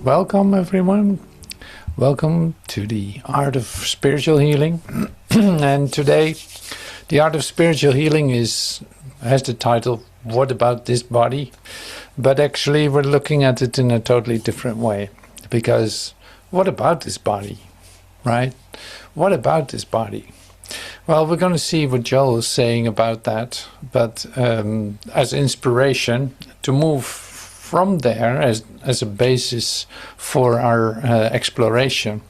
Welcome everyone. Welcome to the Art of Spiritual Healing. And today the Art of Spiritual Healing has the title, What About This Body? But actually we're looking at it in a totally different way. Because what about this body? Right? What about this body? Well, we're going to see what Joel is saying about that. But as inspiration to move from there as a basis for our exploration.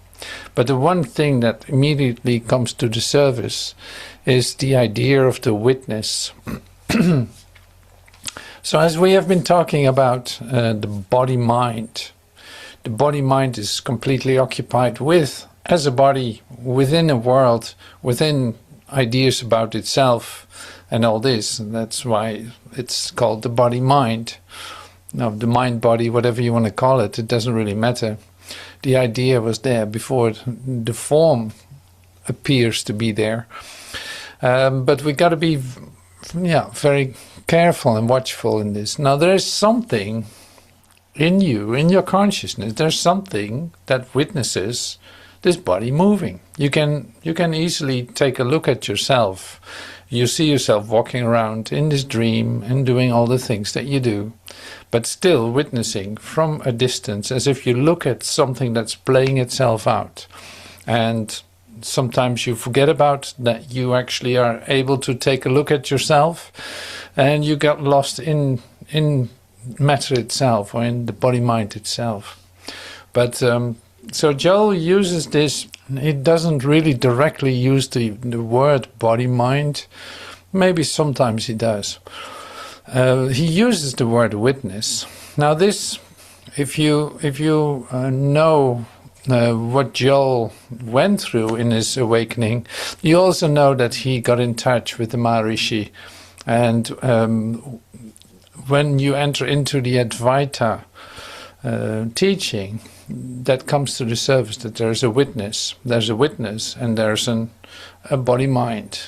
But the one thing that immediately comes to the surface is the idea of the witness. So as we have been talking about the body-mind, the body-mind is completely occupied with, as a body, within a world, within ideas about itself and all this. And that's why it's called the body-mind. Now, the mind-body, whatever you want to call it, it doesn't really matter. The idea was there before the form appears to be there. But we got to be, very careful and watchful in this. Now, there is something in you, in your consciousness. There's something that witnesses this body moving. You can easily take a look at yourself. You see yourself walking around in this dream and doing all the things that you do, but still witnessing from a distance, as if you look at something that's playing itself out. And sometimes you forget about that you actually are able to take a look at yourself, and you get lost in matter itself, or in the body-mind itself. But so Joel uses this. He doesn't really directly use the word body-mind. Maybe sometimes he does. He uses the word witness. Now this, if you know what Joel went through in his awakening, you also know that he got in touch with the Maharishi. And when you enter into the Advaita teaching, that comes to the surface, that there's a witness and there's a body-mind,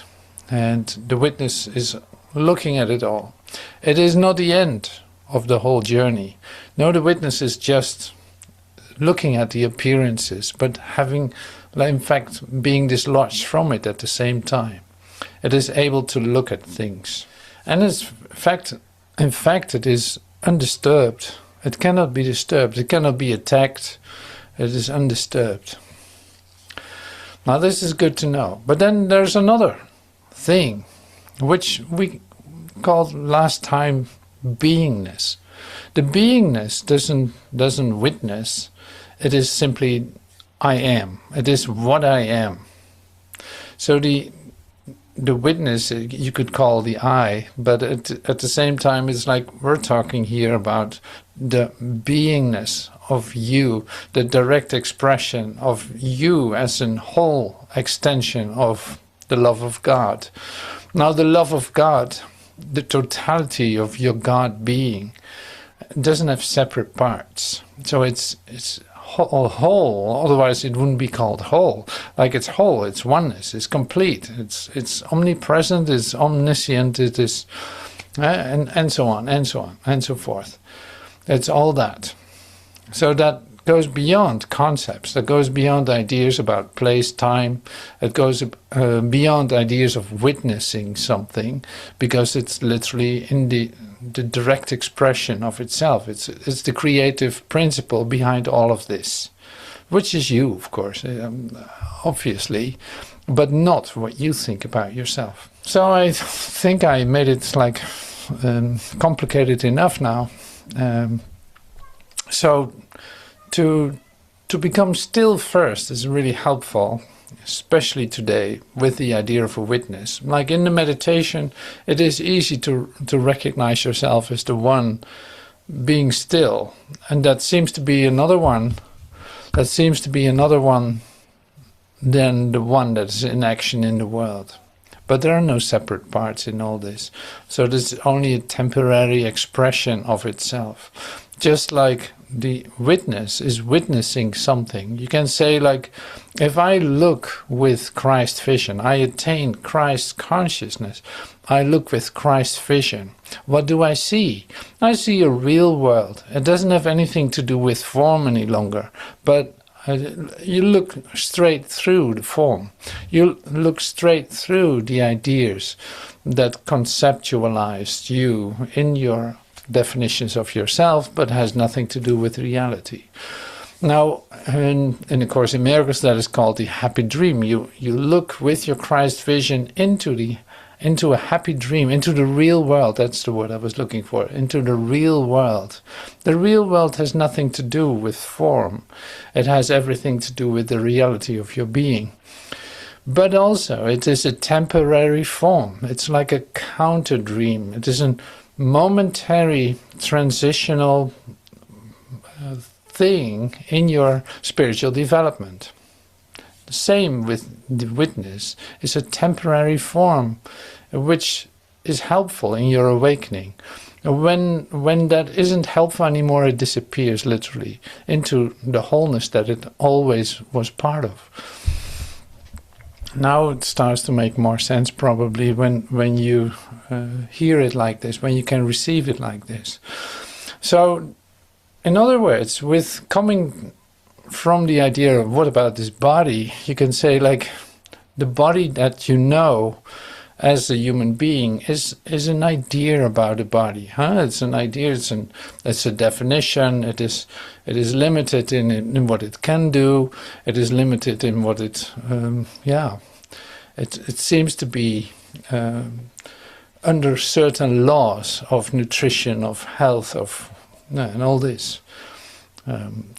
and the witness is looking at it all. It is not the end of the whole journey. No, the witness is just looking at the appearances, but having, in fact, being dislodged from it at the same time. It is able to look at things, and in fact it is undisturbed. It cannot be disturbed. It cannot be attacked. It is undisturbed. Now this is good to know. But then there's another thing, which we called last time beingness. The beingness doesn't witness. It is simply I am. It is what I am. So the witness you could call the I, but at the same time it's like we're talking here about the beingness of you, the direct expression of you as a whole extension of the love of God. Now the love of God, the totality of your God being, doesn't have separate parts. So it's whole, otherwise it wouldn't be called whole. Like it's whole, it's oneness, it's complete, it's omnipresent, it's omniscient, it is, and so on, and so on, and so forth. It's all that. So that goes beyond concepts, that goes beyond ideas about place, time, it goes beyond ideas of witnessing something, because it's literally in the direct expression of itself. It's the creative principle behind all of this, which is you, of course, obviously, but not what you think about yourself. So I think I made it like complicated enough now. So to become still first is really helpful, especially today with the idea of a witness. Like in the meditation, it is easy to recognize yourself as the one being still, and that seems to be another one. That seems to be another one than the one that is in action in the world. But there are no separate parts in all this. So this is only a temporary expression of itself. just like the witness is witnessing something. You can say, like, if I look with Christ vision, I attain Christ consciousness, I look with Christ vision, what do I see? I see a real world. It doesn't have anything to do with form any longer, but you look straight through the form. You look straight through the ideas that conceptualized you in your definitions of yourself, but has nothing to do with reality. Now, in the Course in Miracles, that is called the happy dream. You look with your Christ vision into a happy dream, into the real world. That's the word I was looking for, into the real world. The real world has nothing to do with form. It has everything to do with the reality of your being. But also, it is a temporary form. It's like a counter dream. It is a momentary transitional thing in your spiritual development. The same with the witness. It's a temporary form which is helpful in your awakening. When that isn't helpful anymore, it disappears literally into the wholeness that it always was part of. Now it starts to make more sense probably when you hear it like this, when you can receive it like this. So, in other words, with coming from the idea of what about this body, you can say, like, the body that you know as a human being is an idea about a body. It's an idea, it's a definition, it is limited in what it can do, it is limited in what it seems to be under certain laws of nutrition, of health, and all this.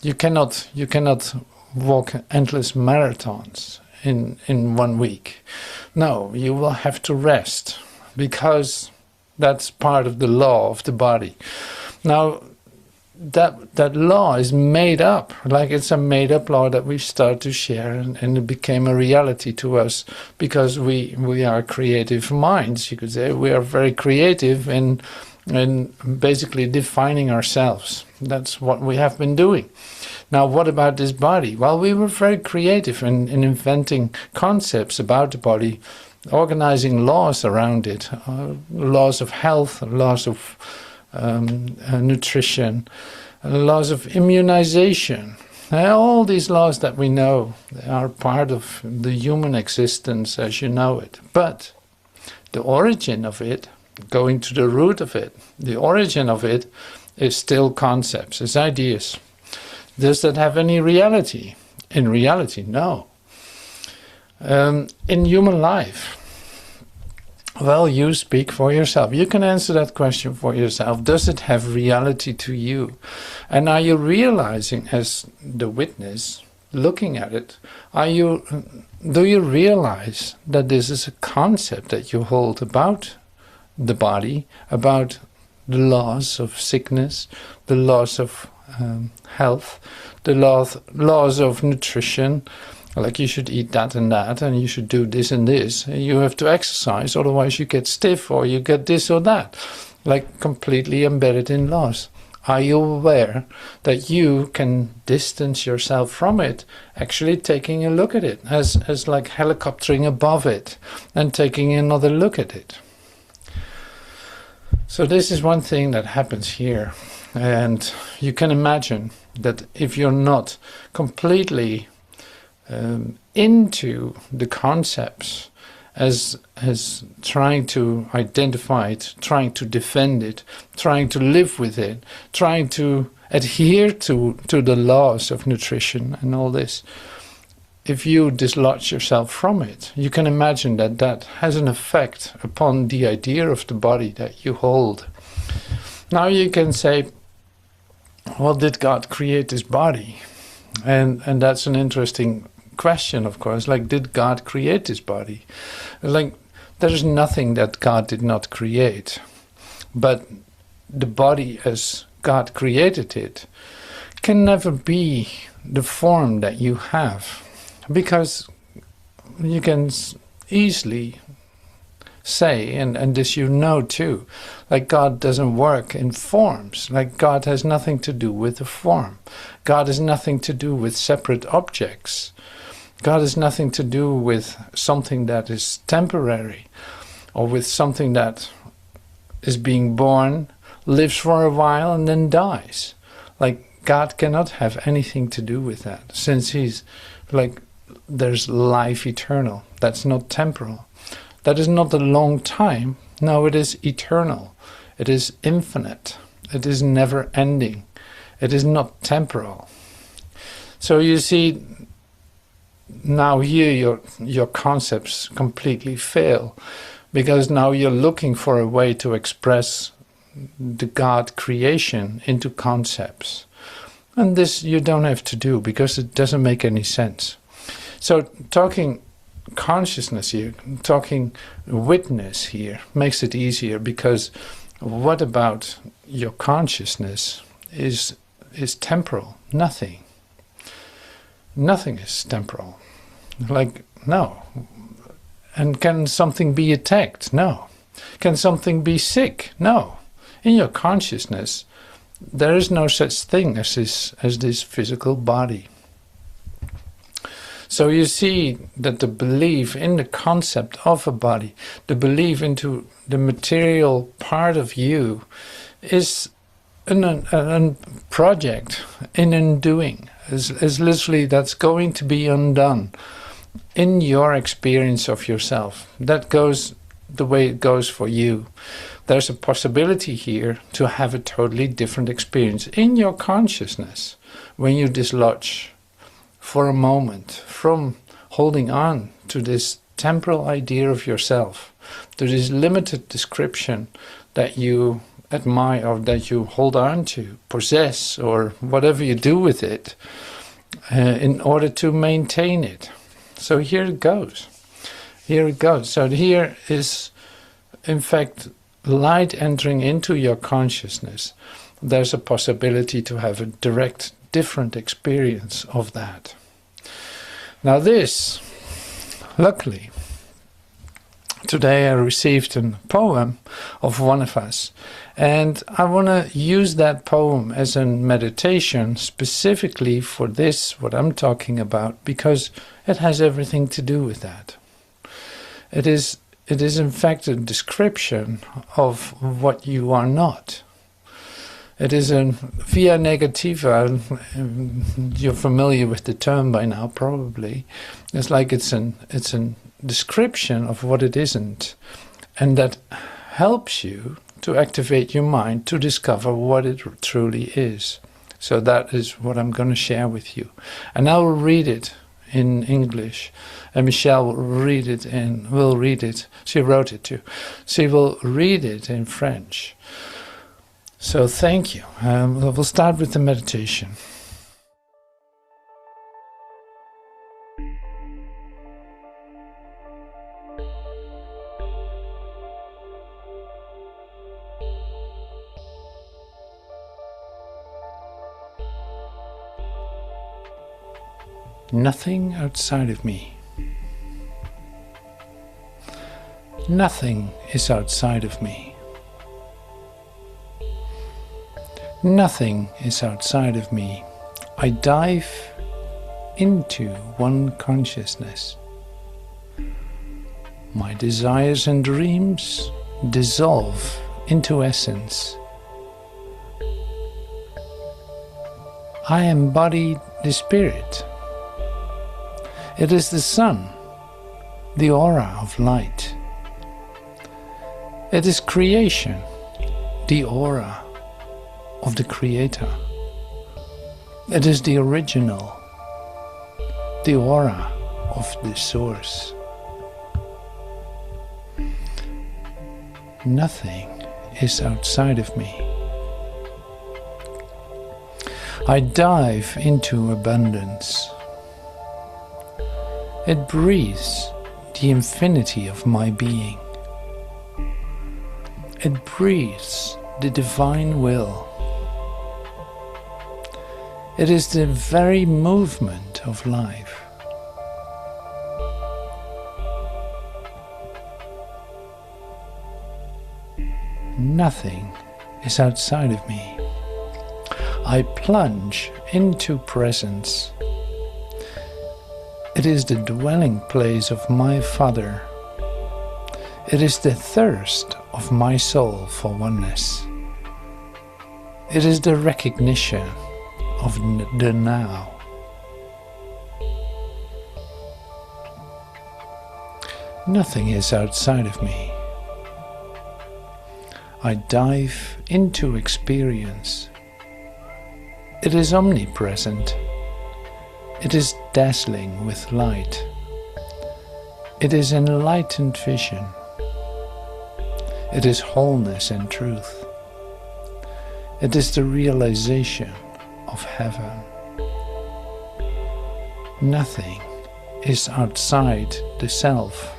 You cannot walk endless marathons in 1 week. No, you will have to rest, because that's part of the law of the body. Now, that law is made up, like it's a made-up law that we start to share, and it became a reality to us because we are creative minds. You could say we are very creative in basically defining ourselves. That's what we have been doing. Now, what about this body? Well, we were very creative in inventing concepts about the body, organizing laws around it, laws of health, laws of nutrition, laws of immunization. All these laws that we know are part of the human existence as you know it. But the origin of it, going to the root of it, the origin of it is still concepts, it's ideas. Does that have any reality? In reality, no. In human life, well, you speak for yourself. You can answer that question for yourself. Does it have reality to you? And are you realizing, as the witness, looking at it, do you realize that this is a concept that you hold about the body, about the laws of sickness, the laws of health, the laws of nutrition, like you should eat that and you should do this and this. You have to exercise, otherwise you get stiff or you get this or that, like completely embedded in laws. Are you aware that you can distance yourself from it, actually taking a look at it, as like helicoptering above it and taking another look at it? So this is one thing that happens here. And you can imagine that if you're not completely into the concepts as trying to identify it, trying to defend it, trying to live with it, trying to adhere to the laws of nutrition and all this, if you dislodge yourself from it, you can imagine that that has an effect upon the idea of the body that you hold. Now you can say, well, did God create this body? And that's an interesting question, of course. Like, did God create this body? Like, there's nothing that God did not create. But the body as God created it can never be the form that you have. Because you can easily say, and this you know too, like God doesn't work in forms. Like God has nothing to do with the form. God has nothing to do with separate objects. God has nothing to do with something that is temporary, or with something that is being born, lives for a while, and then dies. Like God cannot have anything to do with that, since he's like, there's life eternal. That's not temporal. That is not a long time. No, it is eternal. It is infinite. It is never ending. It is not temporal. So you see, now here your concepts completely fail, because now you're looking for a way to express the God creation into concepts. And this you don't have to do, because it doesn't make any sense. So talking consciousness here, talking witness here, makes it easier, because what about your consciousness is temporal? Nothing. Nothing is temporal. Like, no. And can something be attacked? No. Can something be sick? No. In your consciousness, there is no such thing as this physical body. So you see that the belief in the concept of a body, the belief into the material part of you, is a project in undoing. Is literally, that's going to be undone in your experience of yourself. That goes the way it goes for you. There's a possibility here to have a totally different experience in your consciousness when you dislodge for a moment from holding on to this temporal idea of yourself, to this limited description that you admire or that you hold on to, possess, or whatever you do with it, in order to maintain it. So here it goes. Here it goes. So here is, in fact, light entering into your consciousness. There's a possibility to have a direct, different experience of that. Now this, luckily, today I received a poem of one of us, and I want to use that poem as a meditation specifically for this, what I'm talking about, because it has everything to do with that. It is in fact a description of what you are not. It is a via negativa. You're familiar with the term by now, probably. It's like it's a description of what it isn't, and that helps you to activate your mind to discover what it truly is. So that is what I'm going to share with you, and I will read it in English, and Michele will read it. She wrote it too. She will read it in French. So thank you. We'll start with the meditation. Nothing outside of me. Nothing is outside of me. Nothing is outside of me. I dive into one consciousness. My desires and dreams dissolve into essence. I embody the spirit. It is the sun, the aura of light. It is creation, the aura of the Creator. It is the original, the aura of the Source. Nothing is outside of me. I dive into abundance. It breathes the infinity of my being. It breathes the divine will. It is the very movement of life. Nothing is outside of me. I plunge into presence. It is the dwelling place of my Father. It is the thirst of my soul for oneness. It is the recognition of the now. Nothing is outside of me. I dive into experience. It is omnipresent. It is dazzling with light. It is enlightened vision. It is wholeness and truth. It is the realization of heaven. Nothing is outside the self.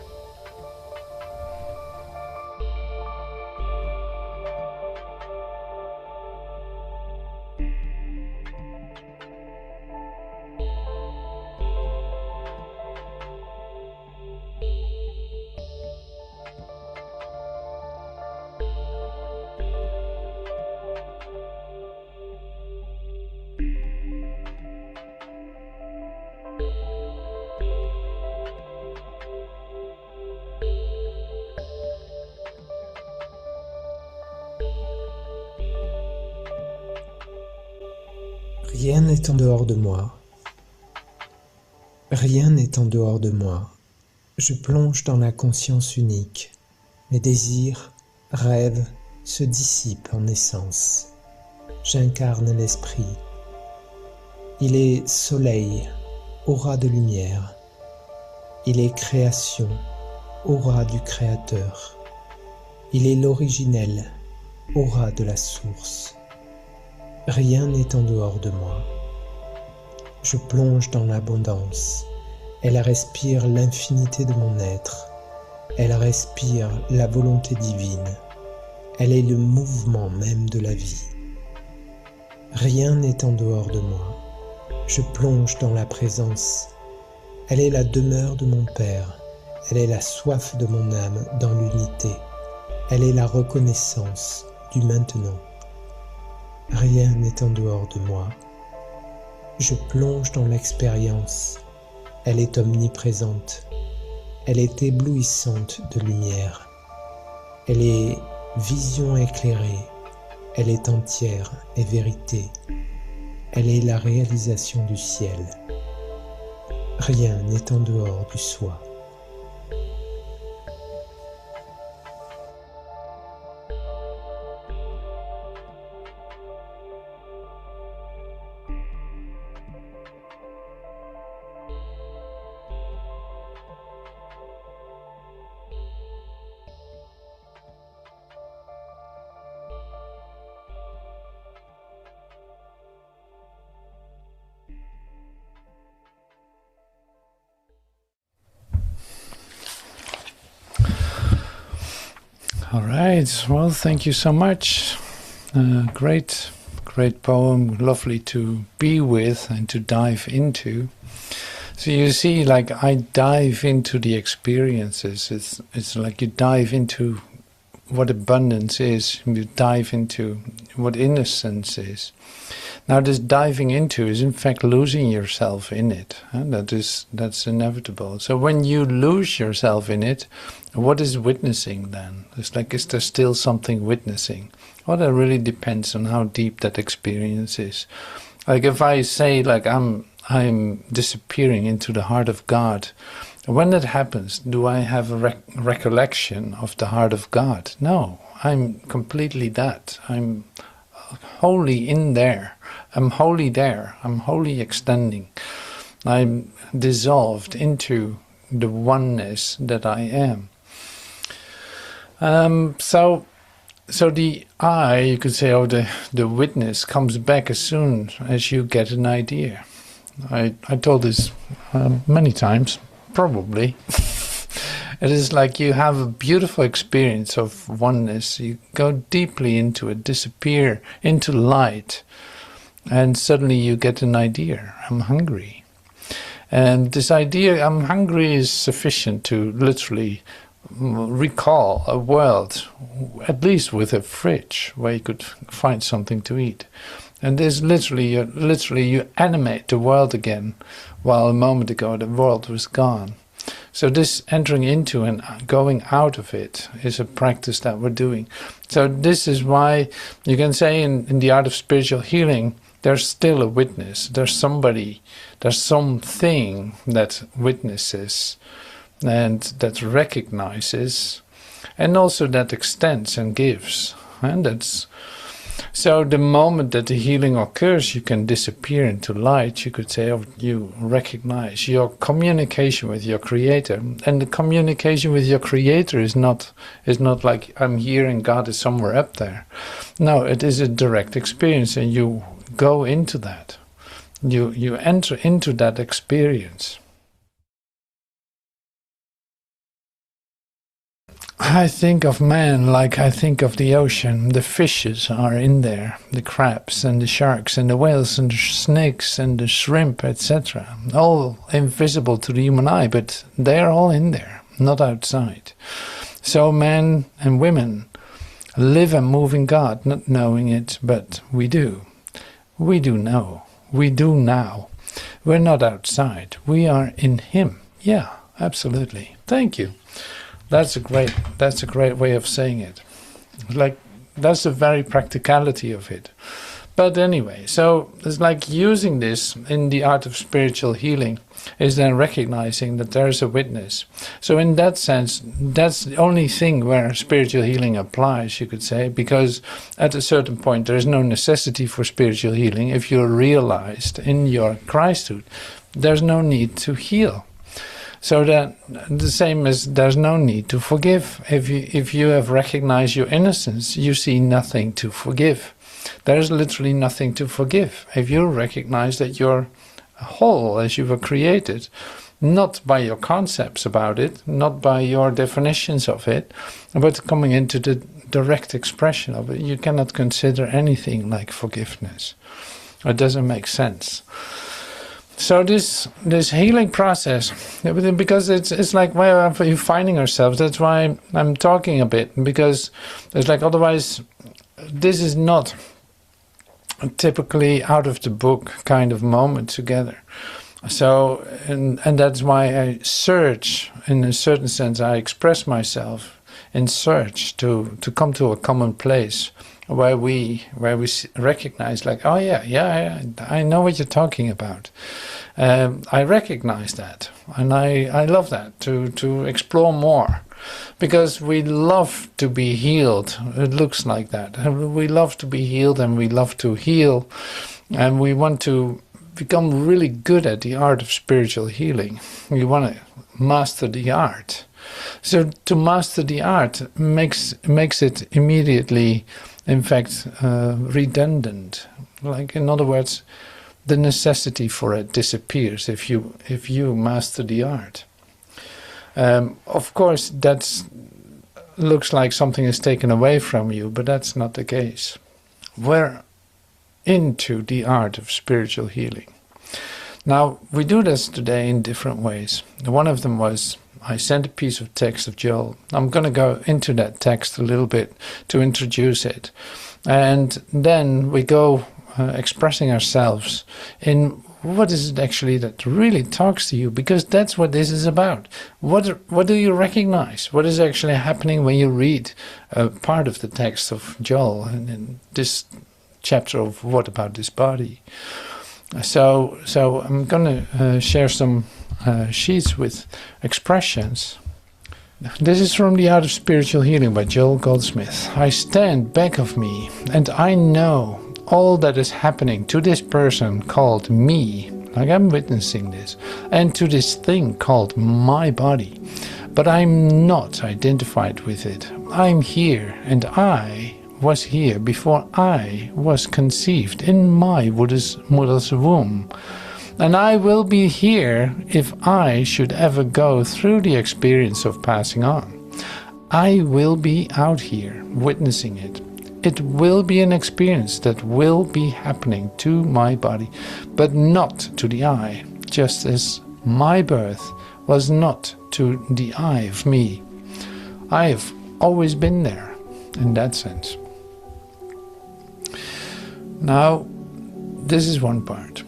Rien n'est en dehors de moi. Rien n'est en dehors de moi. Je plonge dans la conscience unique. Mes désirs, rêves se dissipent en essence. J'incarne l'esprit. Il est soleil, aura de lumière. Il est création, aura du Créateur. Il est l'originel, aura de la source. Rien n'est en dehors de moi. Je plonge dans l'abondance. Elle respire l'infinité de mon être. Elle respire la volonté divine. Elle est le mouvement même de la vie. Rien n'est en dehors de moi. Je plonge dans la présence. Elle est la demeure de mon Père. Elle est la soif de mon âme dans l'unité. Elle est la reconnaissance du maintenant. Rien n'est en dehors de moi. Je plonge dans l'expérience. Elle est omniprésente. Elle est éblouissante de lumière. Elle est vision éclairée. Elle est entière et vérité. Elle est la réalisation du ciel. Rien n'est en dehors du soi. All right, well, thank you so much. Great poem, lovely to be with and to dive into. So you see, like, I dive into the experiences. It's like you dive into what abundance is, you dive into what innocence is. Now this diving into is in fact losing yourself in it. That's inevitable. So when you lose yourself in it, what is witnessing then? It's like, is there still something witnessing? Well, that really depends on how deep that experience is. Like if I say, like, I'm disappearing into the heart of God, when that happens, do I have a recollection of the heart of God? No, I'm completely that. I'm wholly in there. I'm wholly there. I'm wholly extending. I'm dissolved into the oneness that I am. So the I, you could say, or the witness comes back as soon as you get an idea. I told this many times, probably. It is like you have a beautiful experience of oneness. You go deeply into it, disappear into light, and suddenly you get an idea. I'm hungry. And this idea, I'm hungry, is sufficient to literally recall a world, at least with a fridge, where you could find something to eat. And this literally you animate the world again, while a moment ago the world was gone. So this entering into and going out of it is a practice that we're doing. So this is why you can say in the art of spiritual healing, there's still a witness. There's somebody, there's something that witnesses and that recognizes, and also that extends and gives. And that's so the moment that the healing occurs, you can disappear into light. You could say, oh, you recognize your communication with your creator. And the communication with your creator is not like I'm here and God is somewhere up there. No, it is a direct experience, and you go into that. You enter into that experience. I think of man like I think of the ocean. The fishes are in there, the crabs and the sharks and the whales and the snakes and the shrimp, etc. All invisible to the human eye, but they're all in there, not outside. So men and women live and move in God, not knowing it, but we do. We do know. We do now. We're not outside. We are in Him. Yeah, absolutely. Thank you. That's a great way of saying it. Like, that's the very practicality of it. But anyway, so it's like using this in the art of spiritual healing is then recognizing that there's a witness. So in that sense, that's the only thing where spiritual healing applies, you could say, because at a certain point there is no necessity for spiritual healing. If you're realized in your Christhood, there's no need to heal. So that the same as there's no need to forgive. If you have recognized your innocence, you see nothing to forgive. There's literally nothing to forgive. If you recognize that you're whole as you were created, not by your concepts about it, not by your definitions of it, but coming into the direct expression of it, you cannot consider anything like forgiveness. It doesn't make sense. So this healing process, because it's like where we're finding ourselves. That's why I'm talking a bit, because it's like otherwise this is not typically out of the book kind of moment together. So and that's why I search, in a certain sense I express myself in search to come to a common place where we recognize, like, oh yeah, I know what you're talking about. I recognize that, and I love that to explore more, because we love to be healed. It looks like that. We love to be healed, and we love to heal, and we want to become really good at the art of spiritual healing. We want to master the art. So to master the art makes it immediately, in fact, redundant. Like, in other words, the necessity for it disappears if you master the art. Of course, that looks like something is taken away from you, but that's not the case. We're into the art of spiritual healing. Now, we do this today in different ways. One of them was, I sent a piece of text of Joel. I'm going to go into that text a little bit to introduce it. And then we go expressing ourselves in what is it actually that really talks to you, because that's what this is about. What do you recognize? What is actually happening when you read part of the text of Joel in this chapter of What About This Body? So I'm going to share some sheets with expressions. This is from The Art of Spiritual Healing by Joel Goldsmith. I stand back of me, and I know all that is happening to this person called me, like I'm witnessing this, and to this thing called my body. But I'm not identified with it. I'm here, and I was here before I was conceived in my mother's womb. And I will be here if I should ever go through the experience of passing on. I will be out here witnessing it. It will be an experience that will be happening to my body, but not to the eye, just as my birth was not to the eye of me. I have always been there in that sense. Now, this is one part.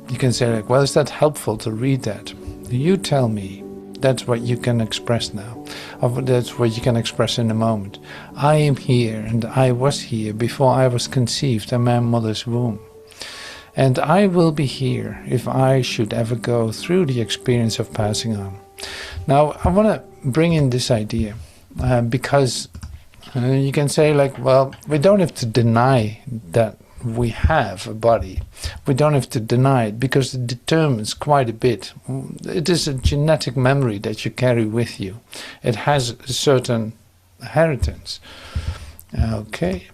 You can say like, well, is that helpful to read that? You tell me. That's what you can express now. That's what you can express in a moment. I am here, and I was here before I was conceived in my mother's womb. And I will be here if I should ever go through the experience of passing on. Now, I want to bring in this idea because you can say like, well, we don't have to deny that we have a body. We don't have to deny it because it determines quite a bit. It is a genetic memory that you carry with you. It has a certain inheritance. Okay.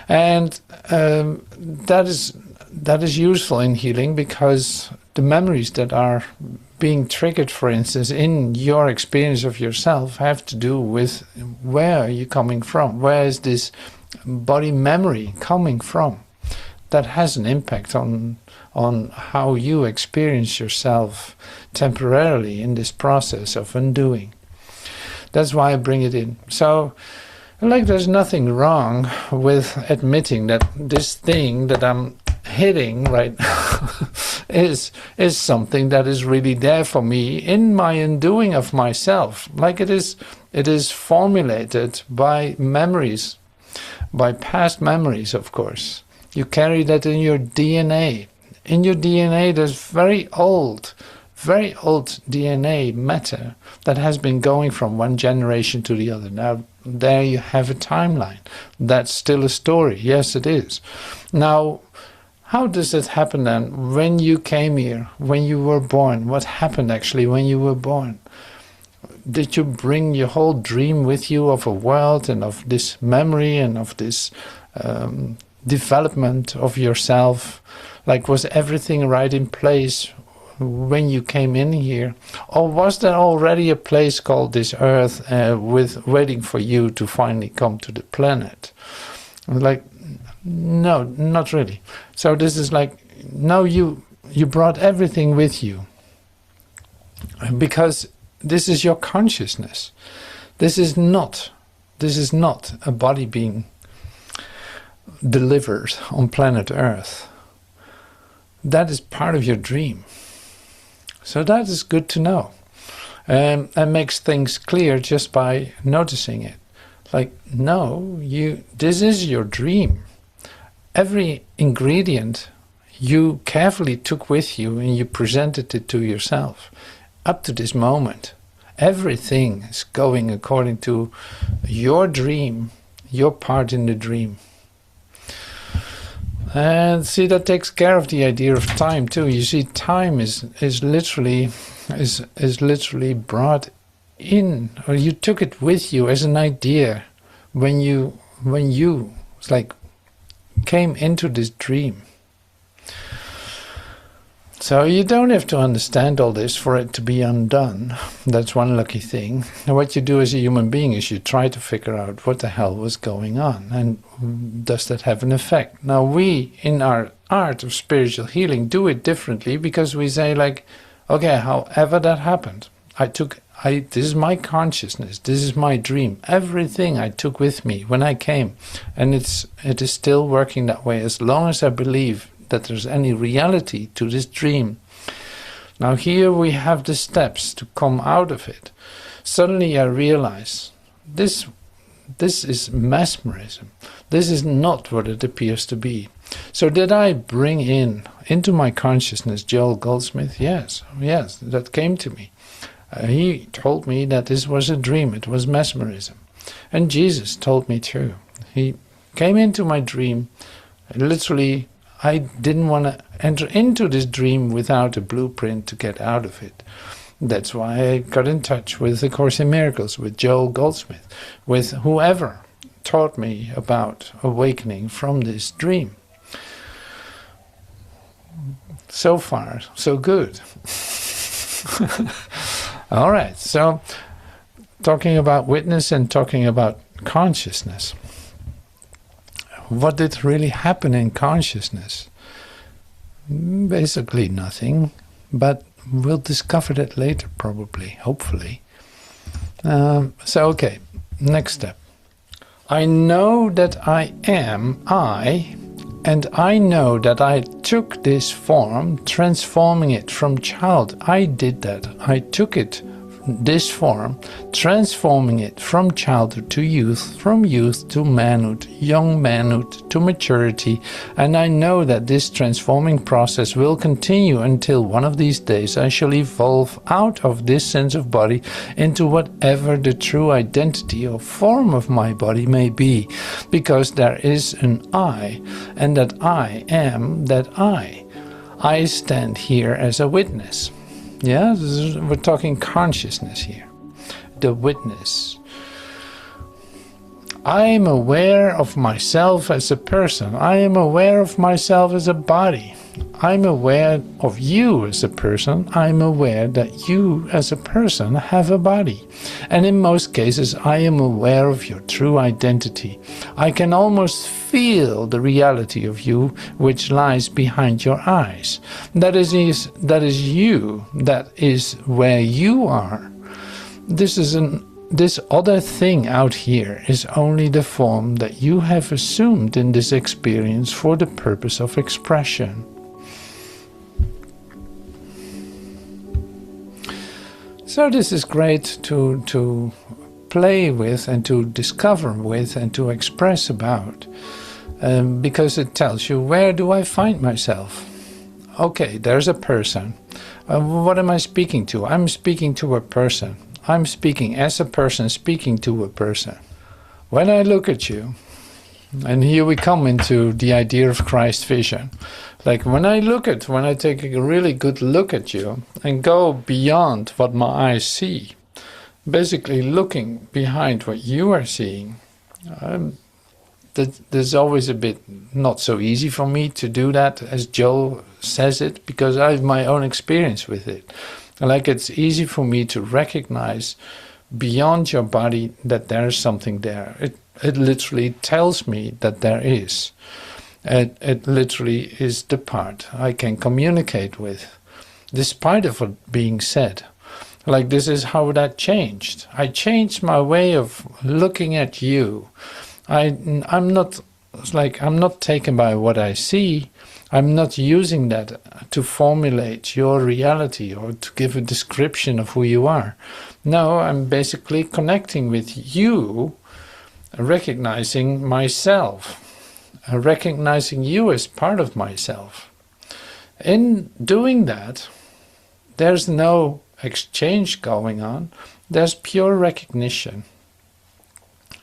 And that is useful in healing because the memories that are being triggered, for instance, in your experience of yourself have to do with where are you coming from? Where is this body memory coming from? That has an impact on how you experience yourself temporarily in this process of undoing. That's why I bring it in. So, like, there's nothing wrong with admitting that this thing that I'm hitting right now is something that is really there for me in my undoing of myself. Like it is formulated by memories, by past memories, of course. You carry that in your DNA. In your DNA, there's very old DNA matter that has been going from one generation to the other. Now, there you have a timeline. That's still a story. Yes, it is. Now, how does it happen then? When you came here, when you were born, what happened actually when you were born? Did you bring your whole dream with you of a world and of this memory and of this development of yourself? Like, was everything right in place when you came in here? Or was there already a place called this earth with waiting for you to finally come to the planet? Like, no, not really. So this is like, no, you brought everything with you. Because this is your consciousness. This is not a body being delivered on planet Earth. That is part of your dream. So that is good to know. And makes things clear just by noticing it. Like, no, this is your dream. Every ingredient you carefully took with you and you presented it to yourself. Up to this moment, everything is going according to your dream, your part in the dream. And see, that takes care of the idea of time too. You see, time is literally brought in, or you took it with you as an idea when you like came into this dream. So you don't have to understand all this for it to be undone. That's one lucky thing. And what you do as a human being is you try to figure out what the hell was going on, and does that have an effect? Now we, in our art of spiritual healing, do it differently because we say like, okay, however that happened, this is my consciousness, this is my dream, everything I took with me when I came, and it is still working that way as long as I believe that there's any reality to this dream. Now here we have the steps to come out of it. Suddenly I realize this is mesmerism. This is not what it appears to be. So did I bring into my consciousness Joel Goldsmith? Yes, that came to me. He told me that this was a dream, it was mesmerism. And Jesus told me too. He came into my dream, literally. I didn't want to enter into this dream without a blueprint to get out of it. That's why I got in touch with A Course in Miracles, with Joel Goldsmith, with whoever taught me about awakening from this dream. So far, so good. All right, so talking about witness and talking about consciousness. What did really happen in consciousness? Basically nothing, but we'll discover that later probably, hopefully. Okay, next step. I know that I am I, and I know that I took this form, transforming it from child. I did that. I took it, this form, transforming it from childhood to youth, from youth to manhood, young manhood to maturity. And I know that this transforming process will continue until one of these days I shall evolve out of this sense of body into whatever the true identity or form of my body may be, because there is an I, and that I am that I. I stand here as a witness. Yeah, we're talking consciousness here. The witness. I am aware of myself as a person. I am aware of myself as a body. I'm aware of you as a person. I'm aware that you as a person have a body. And in most cases, I am aware of your true identity. I can almost feel the reality of you which lies behind your eyes. That is you. That is where you are. This other thing out here is only the form that you have assumed in this experience for the purpose of expression. So this is great to play with and to discover with and to express about, because it tells you, where do I find myself? Okay, there's a person. What am I speaking to? I'm speaking to a person. I'm speaking as a person speaking to a person. When I look at you, and here we come into the idea of Christ vision. Like when I take a really good look at you and go beyond what my eyes see, basically looking behind what you are seeing, there's always a bit not so easy for me to do that, as Joel says it, because I have my own experience with it. Like it's easy for me to recognize beyond your body that there is something there. It literally tells me that there is. It literally is the part I can communicate with, despite of what being said. Like this is how that changed. I changed my way of looking at you. I'm not taken by what I see. I'm not using that to formulate your reality or to give a description of who you are. No, I'm basically connecting with you, recognizing myself, recognizing you as part of myself. In doing that, there's no exchange going on. There's pure recognition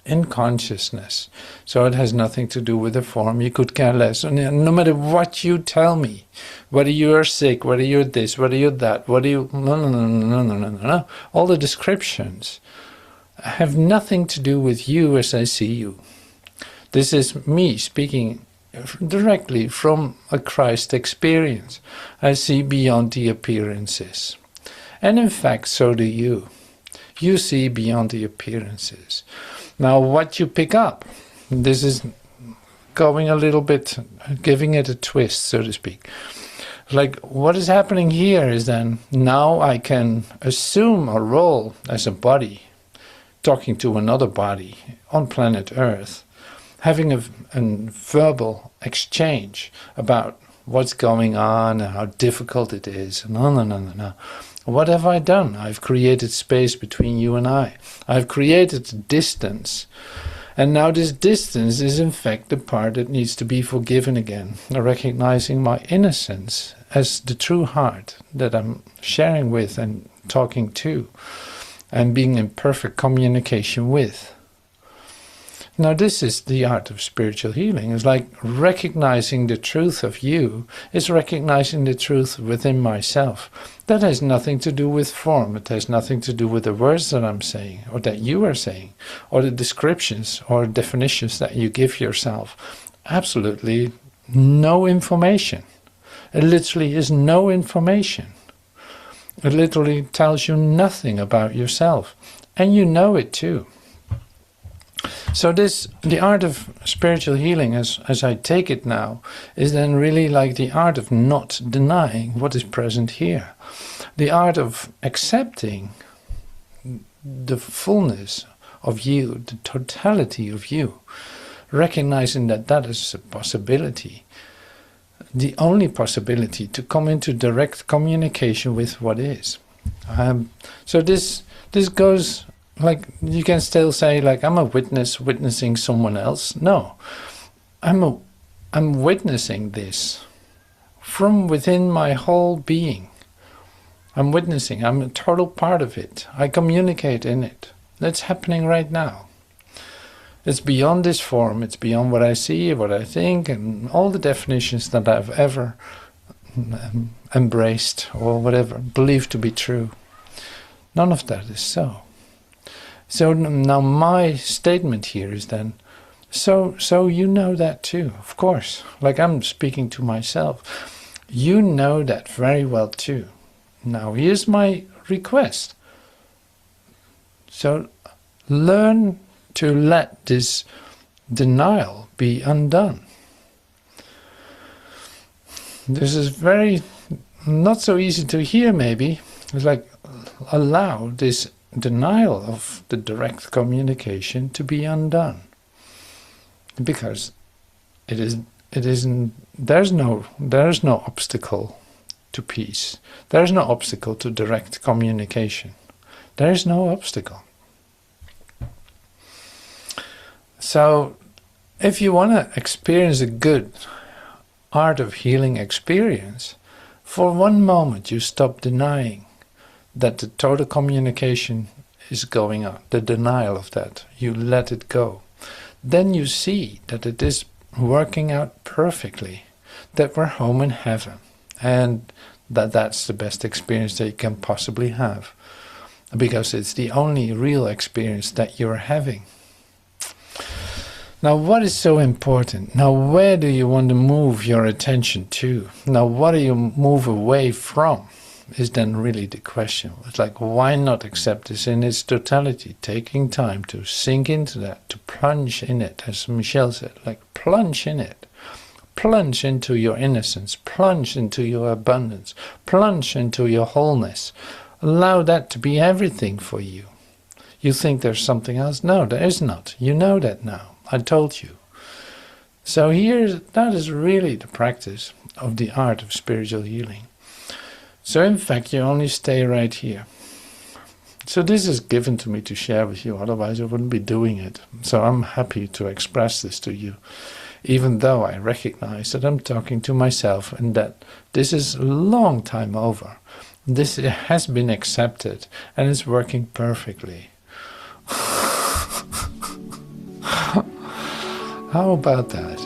in consciousness. So it has nothing to do with the form. You could care less. No matter what you tell me, whether you're sick, whether you're this, whether you're that, whether you... No. All the descriptions have nothing to do with you as I see you. This is me speaking directly from a Christ experience. I see beyond the appearances. And in fact, so do you. You see beyond the appearances. Now, what you pick up, this is going a little bit, giving it a twist, so to speak. Like, what is happening here is then, now I can assume a role as a body, talking to another body on planet Earth, having a verbal exchange about what's going on and how difficult it is. No. What have I done? I've created space between you and I. I've created distance. And now this distance is in fact the part that needs to be forgiven again. Recognizing my innocence as the true heart that I'm sharing with and talking to. And being in perfect communication with. Now this is the art of spiritual healing. It's like recognizing the truth of you is recognizing the truth within myself. That has nothing to do with form. It has nothing to do with the words that I'm saying or that you are saying or the descriptions or definitions that you give yourself. Absolutely no information. It literally is no information. It literally tells you nothing about yourself. And you know it too. So the art of spiritual healing, as I take it now, is then really like the art of not denying what is present here. The art of accepting the fullness of you, the totality of you, recognizing that that is a possibility, the only possibility to come into direct communication with what is. So this goes, like, you can still say, like, I'm a witness witnessing someone else. No, I'm witnessing this from within my whole being. I'm witnessing. I'm a total part of it. I communicate in it. That's happening right now. It's beyond this form. It's beyond what I see, what I think, and all the definitions that I've ever embraced or whatever, believed to be true. None of that is so. So now my statement here is then, so you know that too, of course. Like, I'm speaking to myself. You know that very well too. Now here's my request. So learn to let this denial be undone. This is very not so easy to hear maybe. It's like, allow this denial of the direct communication to be undone. Because there's no obstacle to peace. There's no obstacle to direct communication. There's no obstacle. So if you want to experience a good art of healing experience, for one moment you stop denying that the total communication is going on, the denial of that. You let it go. Then you see that it is working out perfectly, that we're home in heaven, and that's the best experience that you can possibly have, because it's the only real experience that you're having. Now, what is so important? Now, where do you want to move your attention to? Now, what do you move away from? Is then really the question. It's like, why not accept this in its totality? Taking time to sink into that, to plunge in it, as Michele said, like, plunge in it. Plunge into your innocence, plunge into your abundance, plunge into your wholeness. Allow that to be everything for you. You think there's something else? No, there is not. You know that now. I told you. So that is really the practice of the art of spiritual healing. So in fact, you only stay right here. So this is given to me to share with you, otherwise I wouldn't be doing it. So I'm happy to express this to you, even though I recognize that I'm talking to myself and that this is a long time over. This has been accepted and it's working perfectly. How about that?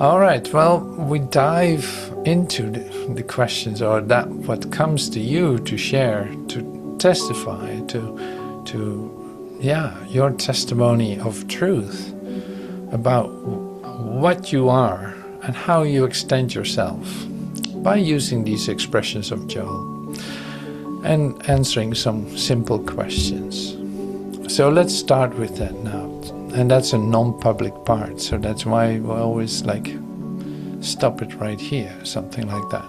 All right, well, we dive into the questions, or that what comes to you to share, to testify, to your testimony of truth about what you are and how you extend yourself by using these expressions of Joel and answering some simple questions. So let's start with that now. And that's a non-public part, so that's why we always like stop it right here, something like that.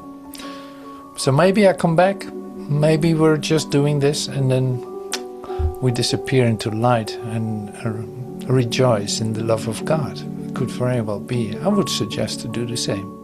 So maybe I come back, maybe we're just doing this and then we disappear into light and rejoice in the love of God. It could very well be. I would suggest to do the same.